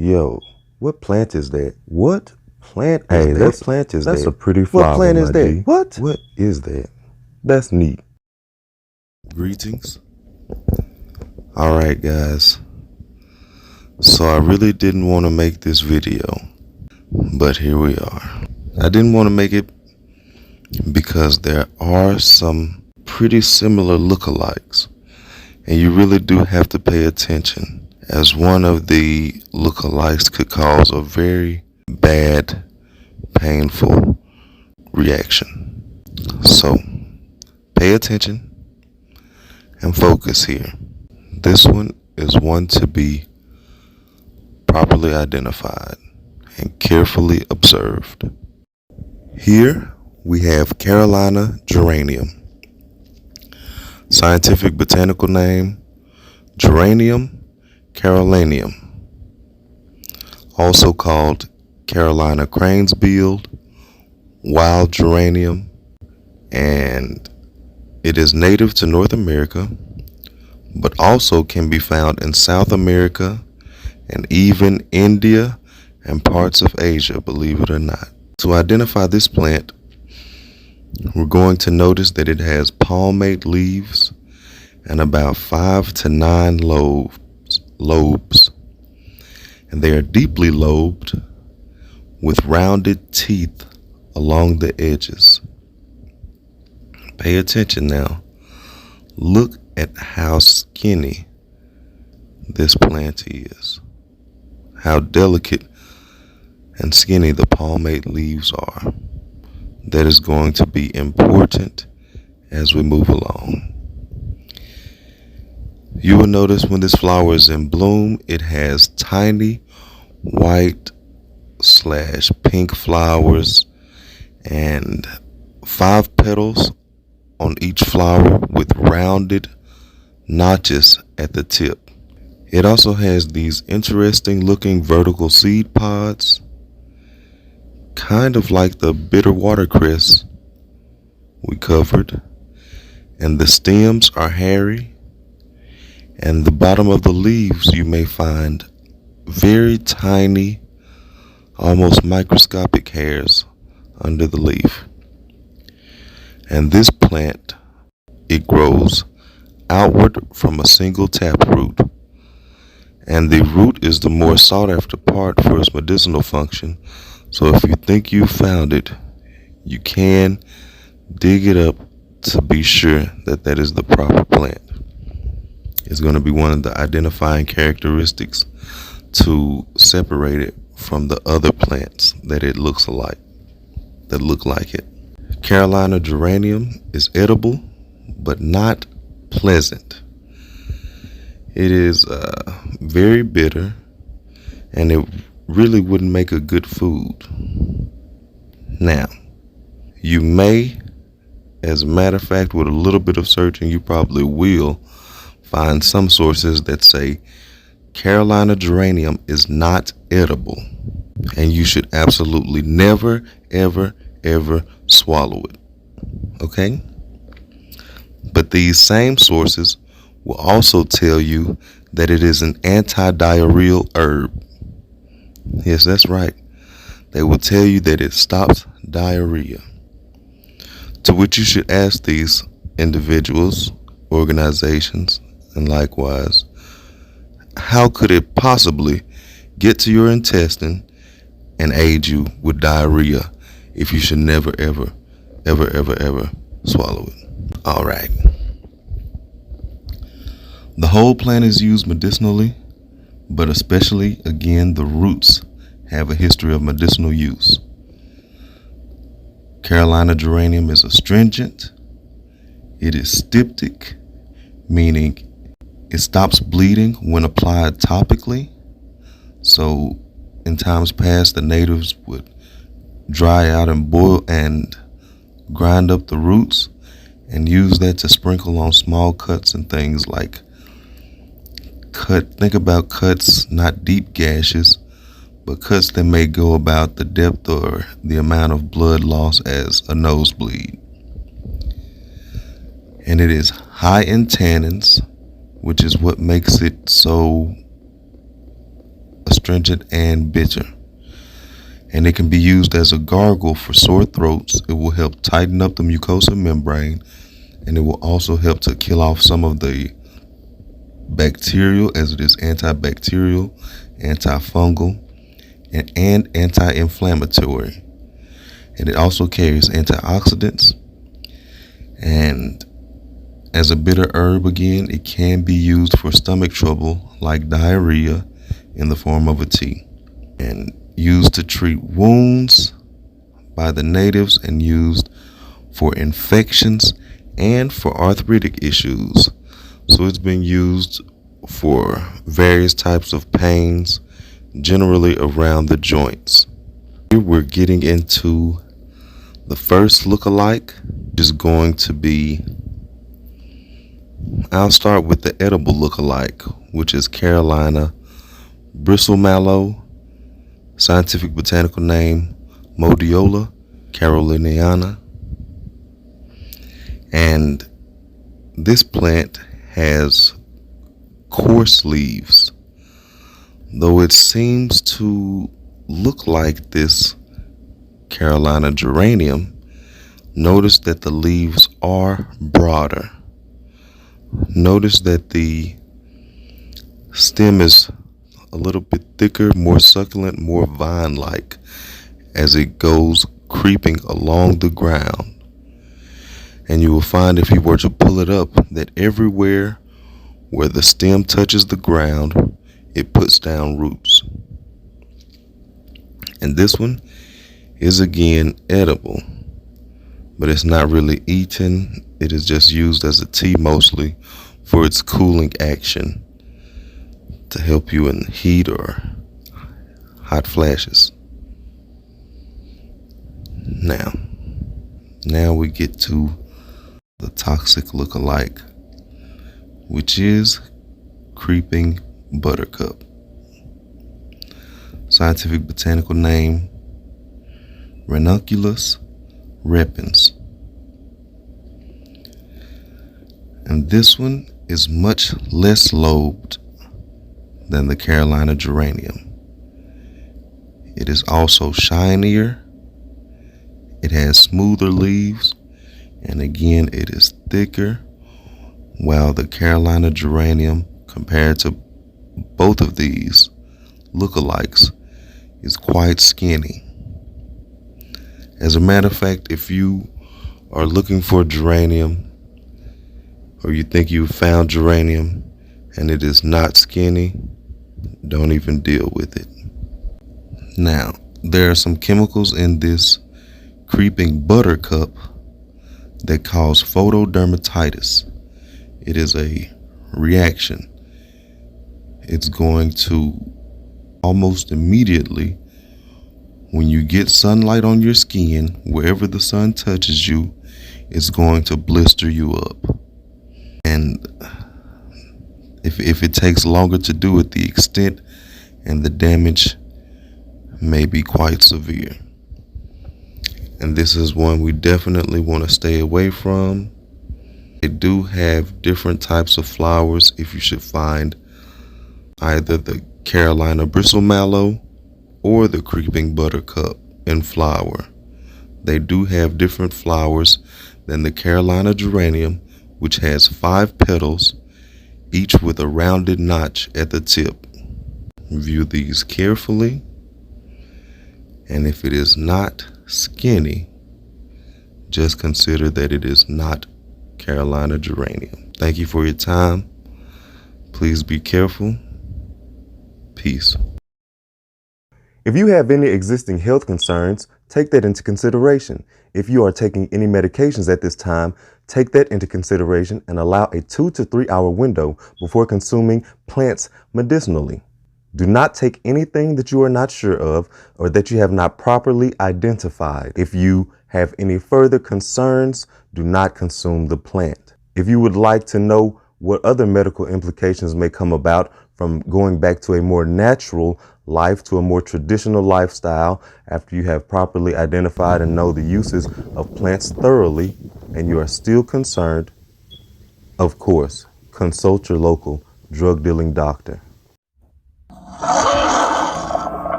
Yo, what plant is that? What plant is Hey, that? that's What plant is that's that? a pretty What flower, plant is my that? G. What is that? That's neat. Greetings. Alright, guys. So I really didn't want to make this video, but here we are. I didn't want to make it because there are some pretty similar lookalikes, and you really do have to pay attention, as one of the lookalikes could cause a very bad, painful reaction. So pay attention and focus here. This one is one to be properly identified and carefully observed. Here we have Carolina geranium. Scientific botanical name, Geranium carolinianum. Also called Carolina cranesbield, wild geranium, and it is native to North America, but also can be found in South America and even India and parts of Asia, believe it or not. To identify this plant, we're going to notice that it has palmate leaves and about 5 to 9 lobes, and they are deeply lobed with rounded teeth along the edges. Pay attention now. Look at how skinny this plant is, how delicate and skinny the palmate leaves are. That is going to be important as we move along. You will notice when this flower is in bloom, it has tiny white/pink flowers and 5 petals on each flower with rounded notches at the tip. It also has these interesting looking vertical seed pods, kind of like the bitter watercress we covered, and the stems are hairy, and the bottom of the leaves you may find very tiny, almost microscopic hairs under the leaf. And this plant, it grows outward from a single taproot, and the root is the more sought after part for its medicinal function. So if you think you found it, you can dig it up to be sure that that is the proper plant. It's going to be one of the identifying characteristics to separate it from the other plants that it looks alike, that look like it. Carolina geranium is edible, but not pleasant. It is very bitter, and it really wouldn't make a good food. Now, you may, as a matter of fact, with a little bit of searching, you probably will find some sources that say Carolina geranium is not edible, and you should absolutely never, ever, ever swallow it. Okay? But these same sources will also tell you that it is an anti-diarrheal herb. Yes, that's right. They will tell you that it stops diarrhea. To which you should ask these individuals, organizations, and likewise, how could it possibly get to your intestine and aid you with diarrhea if you should never, ever, ever, ever, ever swallow it? All right. The whole plant is used medicinally, but especially, again, the roots have a history of medicinal use. Carolina geranium is astringent. It is styptic, meaning it stops bleeding when applied topically. So in times past, the natives would dry out and boil and grind up the roots and use that to sprinkle on small cuts and things like think about cuts, not deep gashes, but cuts that may go about the depth or the amount of blood loss as a nosebleed. And it is high in tannins, which is what makes it so astringent, and bitter. And it can be used as a gargle for sore throats. It will help tighten up the mucosal membrane, and it will also help to kill off some of the bacterial, as it is antibacterial, antifungal, and anti-inflammatory. And it also carries antioxidants. And as a bitter herb, again, it can be used for stomach trouble like diarrhea in the form of a tea, and used to treat wounds by the natives, and used for infections and for arthritic issues. So it's been used for various types of pains, generally around the joints. Here we're getting into the first look-alike, which is going to be, I'll start with the edible look-alike, which is Carolina bristle mallow, scientific botanical name Modiola caroliniana. And this plant has coarse leaves, though it seems to look like this Carolina geranium. Notice that the leaves are broader. Notice that the stem is a little bit thicker, more succulent, more vine-like as it goes creeping along the ground. And you will find, if you were to pull it up, that everywhere where the stem touches the ground, it puts down roots. And this one is again edible, but it's not really eaten. It is just used as a tea, mostly for its cooling action, to help you in heat or hot flashes. Now we get to the toxic look-alike, which is creeping buttercup. Scientific botanical name Ranunculus repens. And this one is much less lobed than the Carolina geranium. It is also shinier. It has smoother leaves, and again, it is thicker, while the Carolina geranium, compared to both of these lookalikes, is quite skinny. As a matter of fact, if you are looking for geranium, or you think you've found geranium and it is not skinny, don't even deal with it. Now, there are some chemicals in this creeping buttercup that cause photodermatitis. It is a reaction. It's going to almost immediately, when you get sunlight on your skin, wherever the sun touches you, it's going to blister you up. And if it takes longer to do it, the extent and the damage may be quite severe. And this is one we definitely want to stay away from. They do have different types of flowers if you should find either the Carolina bristle mallow or the creeping buttercup in flower. They do have different flowers than the Carolina geranium, which has 5 petals, each with a rounded notch at the tip. View these carefully, and if it is not skinny, just consider that it is not Carolina geranium. Thank you for your time. Please be careful. Peace. If you have any existing health concerns, take that into consideration. If you are taking any medications at this time, take that into consideration and allow a 2 to 3 hour window before consuming plants medicinally. Do not take anything that you are not sure of or that you have not properly identified. If you have any further concerns, do not consume the plant. If you would like to know what other medical implications may come about from going back to a more natural life, to a more traditional lifestyle, after you have properly identified and know the uses of plants thoroughly, and you are still concerned, of course, consult your local drug dealing doctor.